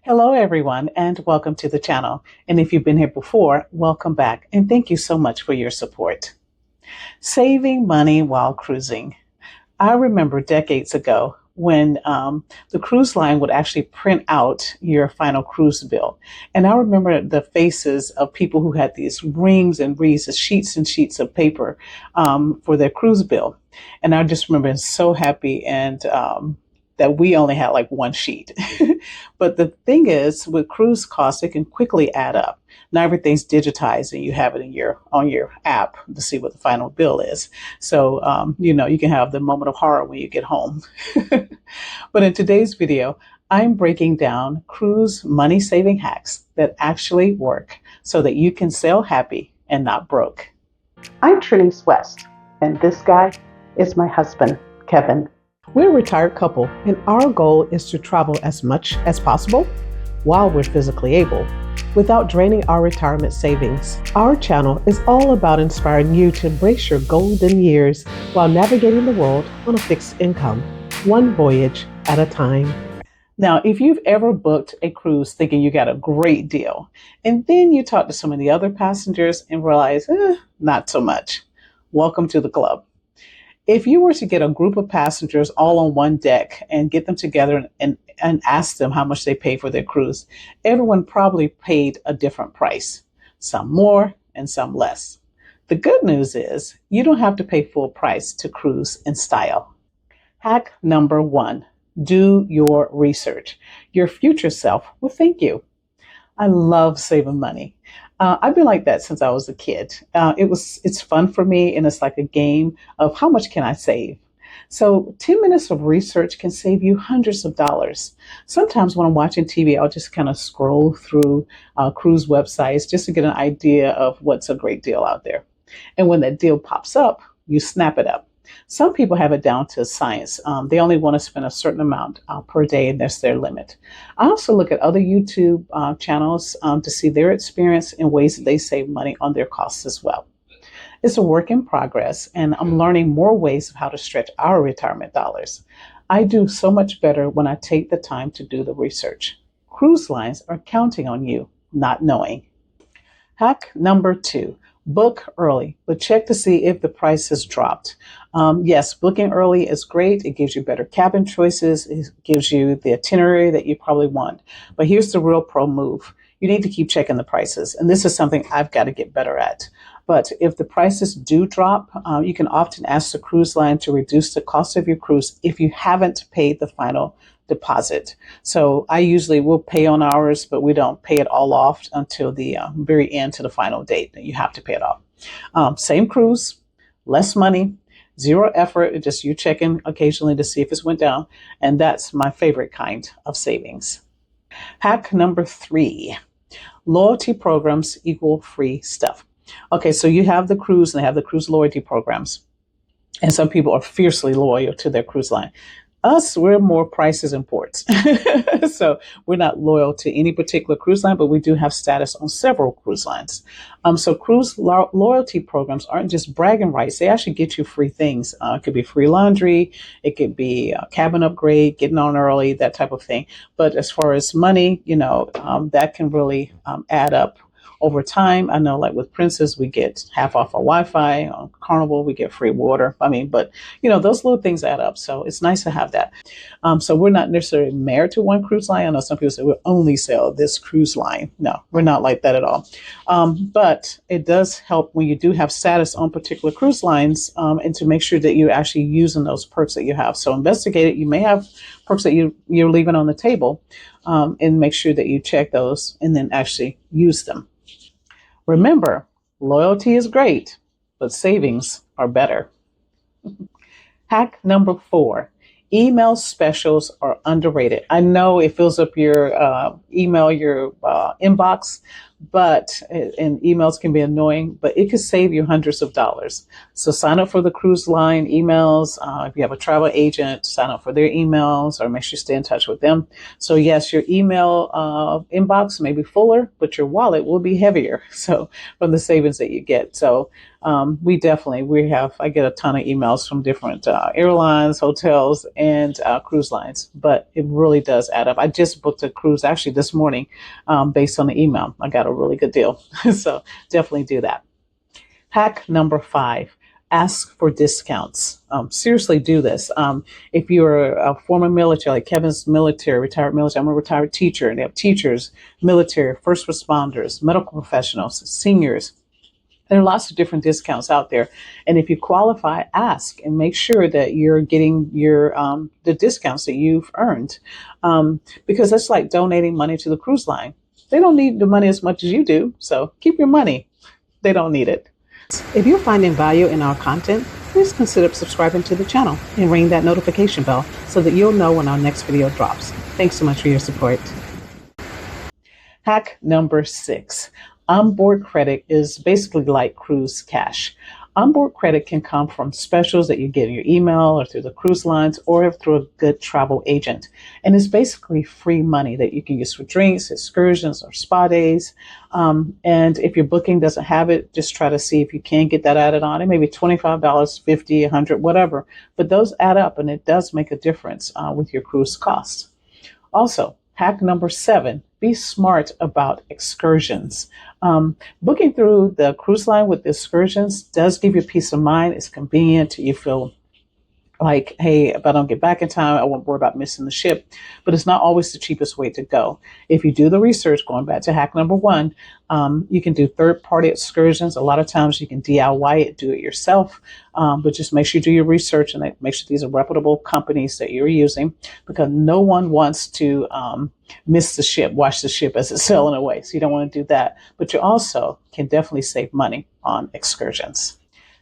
Hello, everyone, and welcome to the channel. And if you've been here before, welcome back. And thank you so much for your support. Saving money while cruising. I remember decades ago when the cruise line would actually print out your final cruise bill. And I remember the faces of people who had these reams and reams of sheets and sheets of paper for their cruise bill. And I just remember being so happy and that we only had like one sheet. But the thing is, with cruise costs, it can quickly add up. Now everything's digitized and you have it in your on your app to see what the final bill is. So you can have the moment of horror when you get home. But in today's video, I'm breaking down cruise money saving hacks that actually work so that you can sail happy and not broke. I'm Trinice West, and this guy is my husband, Kevin. We're a retired couple, and our goal is to travel as much as possible while we're physically able, without draining our retirement savings. Our channel is all about inspiring you to embrace your golden years while navigating the world on a fixed income, one voyage at a time. Now, if you've ever booked a cruise thinking you got a great deal, and then you talk to some of the other passengers and realize, not so much, welcome to the club. If you were to get a group of passengers all on one deck and get them together and ask them how much they paid for their cruise, everyone probably paid a different price, some more and some less. The good news is you don't have to pay full price to cruise in style. Hack number 1, do your research. Your future self will thank you. I love saving money. I've been like that since I was a kid. It's fun for me, and it's like a game of how much can I save. So 10 minutes of research can save you hundreds of dollars. Sometimes when I'm watching TV, I'll just kind of scroll through cruise websites just to get an idea of what's a great deal out there. And when that deal pops up, you snap it up. Some people have it down to science. They only want to spend a certain amount per day, and that's their limit. I also look at other YouTube channels to see their experience and ways that they save money on their costs as well. It's a work in progress, and I'm learning more ways of how to stretch our retirement dollars. I do so much better when I take the time to do the research. Cruise lines are counting on you, not knowing. Hack number 2. Book early, but check to see if the price has dropped. Yes, booking early is great. It gives you better cabin choices. It gives you the itinerary that you probably want. But here's the real pro move. You need to keep checking the prices. And this is something I've got to get better at. But if the prices do drop, you can often ask the cruise line to reduce the cost of your cruise if you haven't paid the final deposit. So I usually will pay on ours, but we don't pay it all off until the very end, to the final date that you have to pay it off. Same cruise, less money, zero effort, just you checking occasionally to see if it's went down. And that's my favorite kind of savings. Hack number 3, loyalty programs equal free stuff. Okay, so you have the cruise and they have the cruise loyalty programs. And some people are fiercely loyal to their cruise line. Us, we're more prices and ports. So we're not loyal to any particular cruise line, but we do have status on several cruise lines. So cruise loyalty programs aren't just bragging rights. They actually get you free things. It could be free laundry. It could be a cabin upgrade, getting on early, that type of thing. But as far as money, that can really add up over time. I know, like with Princess, we get half off our Wi-Fi. On Carnival, we get free water. But those little things add up. So it's nice to have that. So we're not necessarily married to one cruise line. I know some people say we'll only sell this cruise line. No, we're not like that at all. But it does help when you do have status on particular cruise lines, and to make sure that you're actually using those perks that you have. So investigate it. You may have perks that you're leaving on the table, and make sure that you check those and then actually use them. Remember, loyalty is great, but savings are better. Hack number 4, email specials are underrated. I know it fills up your email, your inbox, and emails can be annoying, but it could save you hundreds of dollars. So sign up for the cruise line emails. If you have a travel agent, sign up for their emails or make sure you stay in touch with them. So yes, your email inbox may be fuller, but your wallet will be heavier. So from the savings that you get. So I get a ton of emails from different airlines, hotels, and cruise lines, but it really does add up. I just booked a cruise actually this morning based on the email. I got a really good deal. So definitely do that. Hack number 5, ask for discounts. Seriously, do this. If you're a former military, like Kevin's military, retired military, I'm a retired teacher, and they have teachers, military, first responders, medical professionals, seniors. There are lots of different discounts out there. And if you qualify, ask and make sure that you're getting the discounts that you've earned. Because that's like donating money to the cruise line. They don't need the money as much as you do. So keep your money. They don't need it. If you're finding value in our content, please consider subscribing to the channel and ring that notification bell so that you'll know when our next video drops. Thanks so much for your support. Hack number 6. Onboard credit is basically like cruise cash. Onboard credit can come from specials that you get in your email or through the cruise lines or through a good travel agent. And it's basically free money that you can use for drinks, excursions, or spa days. And if your booking doesn't have it, just try to see if you can get that added on. It may be $25, $50, $100, whatever. But those add up, and it does make a difference with your cruise costs. Also, hack number 7, be smart about excursions. Booking through the cruise line with excursions does give you peace of mind. It's convenient. You feel like, hey, if I don't get back in time, I won't worry about missing the ship. But it's not always the cheapest way to go. If you do the research, going back to hack number 1, you can do third-party excursions. A lot of times you can DIY it, do it yourself. But just make sure you do your research and make sure these are reputable companies that you're using, because no one wants to miss the ship, watch the ship as it's sailing away. So you don't want to do that. But you also can definitely save money on excursions.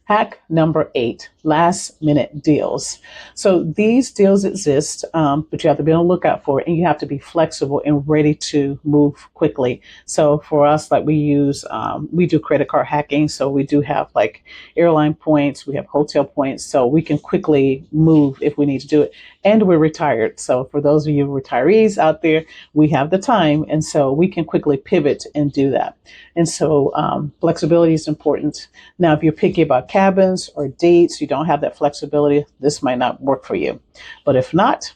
Hack number 8, last minute deals. So these deals exist, but you have to be on the lookout for it, and you have to be flexible and ready to move quickly. So for us, like we do credit card hacking. So we do have like airline points, we have hotel points, so we can quickly move if we need to do it. And we're retired. So for those of you retirees out there, we have the time. And so we can quickly pivot and do that. And so flexibility is important. Now, if you're picky about cabins or dates, you don't have that flexibility, this might not work for you. But if not,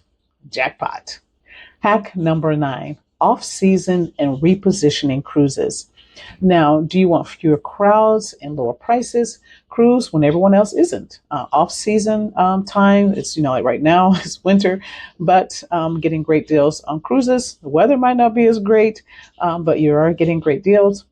jackpot. Hack number 9, off-season and repositioning cruises. Now, do you want fewer crowds and lower prices? Cruise when everyone else isn't. Off-season time, it's, like right now, it's winter, but getting great deals on cruises. The weather might not be as great, but you are getting great deals.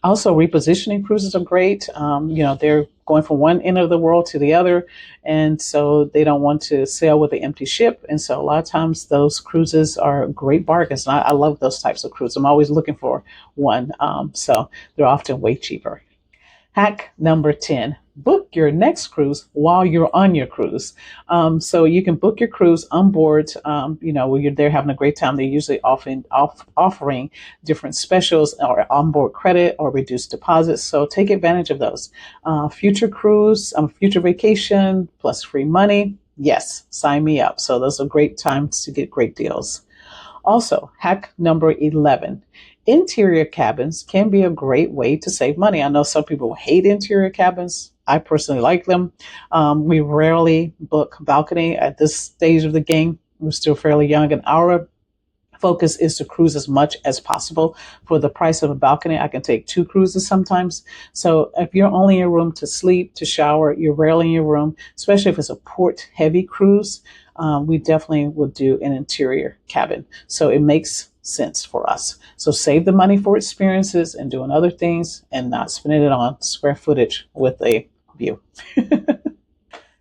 Also, repositioning cruises are great. They're going from one end of the world to the other, and so they don't want to sail with an empty ship. And so a lot of times those cruises are great bargains. And I love those types of cruises. I'm always looking for one. So they're often way cheaper. Hack number 10, book your next cruise while you're on your cruise. So you can book your cruise on board, when you're there having a great time. They're usually offering different specials or onboard credit or reduced deposits. So take advantage of those. Future cruise, future vacation plus free money. Yes, sign me up. So those are great times to get great deals. Also, hack number 11. Interior cabins can be a great way to save money. I know some people hate interior cabins. I personally like them. We rarely book balcony at this stage of the game. We're still fairly young, and our focus is to cruise as much as possible. For the price of a balcony, I can take 2 cruises sometimes. So if you're only in your room to sleep, to shower, you're rarely in your room, especially if it's a port-heavy cruise, we definitely will do an interior cabin. So it makes sense for us. So save the money for experiences and doing other things and not spending it on square footage with a view.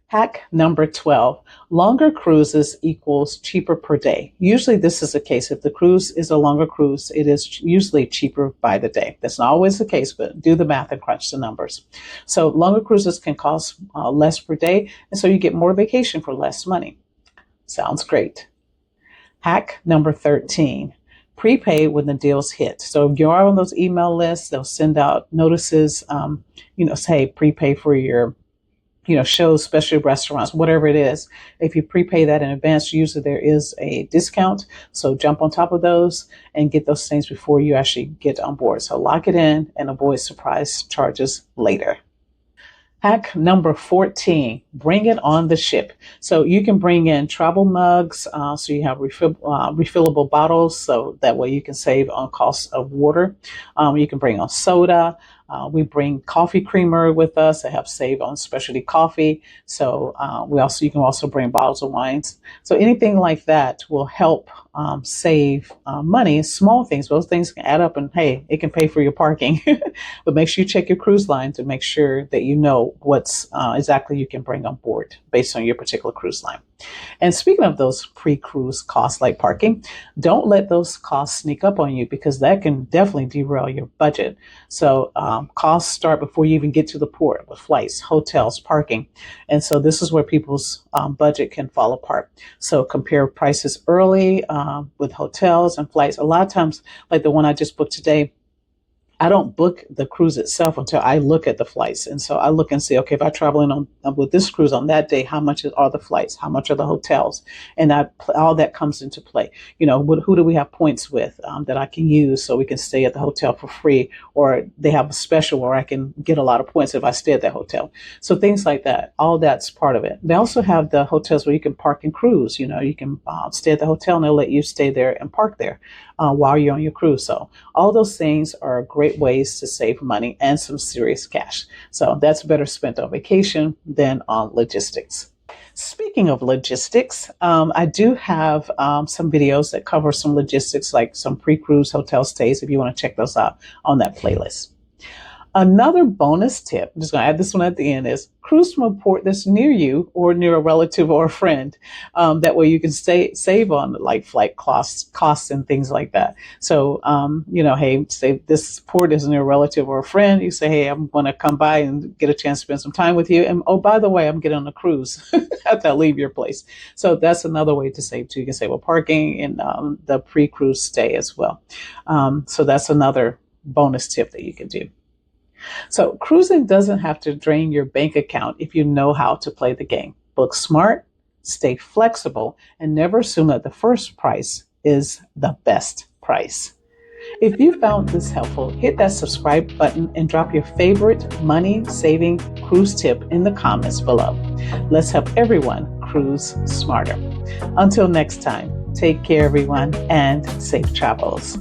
Hack number 12, longer cruises equals cheaper per day. Usually this is the case. If the cruise is a longer cruise, it is usually cheaper by the day. That's not always the case, but do the math and crunch the numbers. So longer cruises can cost less per day, and so you get more vacation for less money. Sounds great. Hack number 13, prepay when the deals hit. So if you are on those email lists, they'll send out notices, say prepay for your, shows, special restaurants, whatever it is. If you prepay that in advance, usually there is a discount. So jump on top of those and get those things before you actually get on board. So lock it in and avoid surprise charges later. Hack number 14, bring it on the ship. So you can bring in travel mugs, so you have refillable bottles, so that way you can save on costs of water. You can bring on soda. We bring coffee creamer with us to help save on specialty coffee. So you can also bring bottles of wines. So anything like that will help save money. Small things, those things can add up, and hey, it can pay for your parking. But make sure you check your cruise line to make sure that you know what's exactly you can bring on board based on your particular cruise line. And speaking of those pre-cruise costs like parking, don't let those costs sneak up on you, because that can definitely derail your budget. So costs start before you even get to the port, with flights, hotels, parking. And so this is where people's budget can fall apart. So compare prices early with hotels and flights. A lot of times, like the one I just booked today, I don't book the cruise itself until I look at the flights. And so I look and see, okay, if I travel in on with this cruise on that day, how much are the flights? How much are the hotels? And all that comes into play. You know, who do we have points with that I can use so we can stay at the hotel for free? Or they have a special where I can get a lot of points if I stay at that hotel. So things like that, all that's part of it. They also have the hotels where you can park and cruise. You know, you can stay at the hotel and they'll let you stay there and park there while you're on your cruise. So all those things are great ways to save money and some serious cash. So that's better spent on vacation than on logistics. Speaking of logistics, I do have some videos that cover some logistics, like some pre-cruise hotel stays, if you want to check those out on that playlist. Another bonus tip, I'm just going to add this one at the end, is cruise from a port that's near you or near a relative or a friend. That way you can save on like flight costs and things like that. So, hey, say this port is near a relative or a friend. You say, hey, I'm going to come by and get a chance to spend some time with you. And oh, by the way, I'm getting on a cruise after I leave your place. So that's another way to save too. You can save on parking and the pre-cruise stay as well. So that's another bonus tip that you can do. So cruising doesn't have to drain your bank account if you know how to play the game. Book smart, stay flexible, and never assume that the first price is the best price. If you found this helpful, hit that subscribe button and drop your favorite money-saving cruise tip in the comments below. Let's help everyone cruise smarter. Until next time, take care, everyone, and safe travels.